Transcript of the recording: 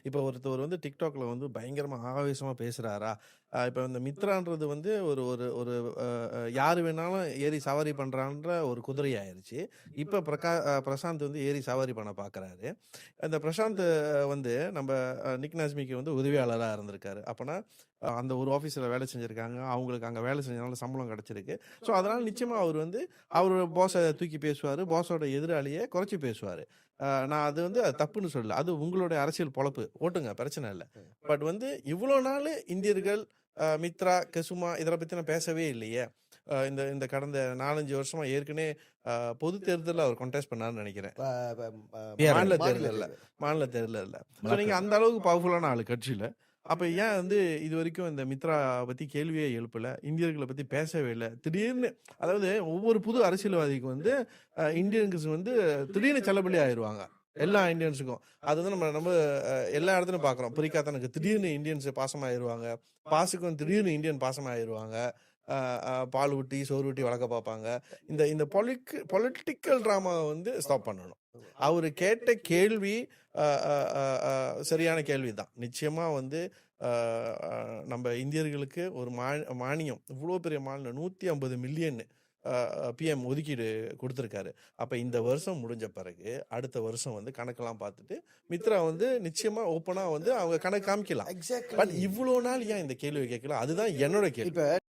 இப்போ ஒருத்தவர் வந்து டிக்டாக்ல வந்து பயங்கரமா ஆவேசமா பேசுறாரா? இப்போ இந்த மித்ரான்றது வந்து ஒரு ஒரு ஒரு யாரு வேணாலும் ஏறி சவாரி பண்றான்ற ஒரு குதிரை ஆயிருச்சு. இப்ப பிரசாந்த் வந்து ஏறி சவாரி பண்ண பார்க்குறாரு. அந்த பிரசாந்த் வந்து நம்ம நிக் நஸ்மிக்கு வந்து உதவியாளரா இருந்திருக்காரு. அப்பன்னா அந்த ஒரு ஆஃபீஸ்ல வேலை செஞ்சிருக்காங்க. அவங்களுக்கு அங்க வேலை செஞ்சனால சம்பளம் கிடைச்சிருக்கு. ஸோ அதனால நிச்சயமா அவர் வந்து அவரோட பாஸ தூக்கி பேசுவாரு. பாஸோட எதிராளிய குறைச்சு பேசுவாரு. நான் அது வந்து அது தப்புன்னு சொல்லல. அது உங்களுடைய அரசியல் பொழப்பு. ஓட்டுங்க பிரச்சனை இல்ல. பட் வந்து இவ்ளோ நாளு இந்தியர்கள் மித்ரா, கெசுமா இத பத்தி நான் பேசவே இல்லையே! இந்த இந்த கடந்த 4, 5 வருஷமா ஏற்கனவே அ பொது தேர்தல்ல அவர் கன்டெஸ்ட் பண்ணாருன்னு நெனைக்கிறேன். ப ப ம பிஆர்எல். மாநில மாநில தேர்தல்ல. தேர்தல். மாநில தேர்தல்ல. ஸோ நீங்க மலாக்கா. அந்த அளவுக்கு பவர்ஃபுல்லான ஆளு கட்சியில. அப்ப ஏன் வந்து இதுவரைக்கும் இந்த மித்ரா பத்தி கேள்வியே எழுப்பல? இந்தியர்கள பத்தி பேசவே இல்ல. திடீர்னு அதாவது ஒவ்வொரு புது அரசியல்வாதிக்கு வந்து இந்தியன்ஸ் வந்து திடீர்னு செல்லப்பிள்ளை ஆயிருவாங்க. எல்லா இந்தியன்ஸுக்கும். அது வந்து நம்ம நம்ம எல்லா இடத்துலயும் பார்க்குறோம். பிரிக்காத்தனுக்கு திடீர்னு இந்தியன்ஸ் பாசமாயிருவாங்க. பாஸுக்கும் திடீர்னு இந்தியன் பாசமாயிருவாங்க. அ அ பால் ஊட்டி, சோறு ஊட்டி வளர்க்க பார்ப்பாங்க. இந்த இந்த பொலிட்டிக்கல் டிராமாவ வந்து ஸ்டாப் பண்ணணும். அவரு கேட்ட கேள்வி அ அ அ அ சரியான கேள்வி தான். நிச்சயமா வந்து அ அ நம்ம இந்தியர்களுக்கு ஒரு மானியம் இவ்ளோ பெரிய மானியம் 150 மில்லியன் பிஎம் ஒதுக்கீடு குடுத்திருக்காரு. அப்ப இந்த வருஷம் முடிஞ்ச பிறகு, அடுத்த வருஷம் வந்து கணக்கெல்லாம் பார்த்துட்டு, மித்ரா வந்து நிச்சயமா ஓப்பனா வந்து அவங்க கணக்கு காமிக்கலாம். But exactly. இவ்ளோ நாள் ஏன் இந்த கேள்விய கேட்கல? அதுதான் என்னோட கேள்வி. இப்ப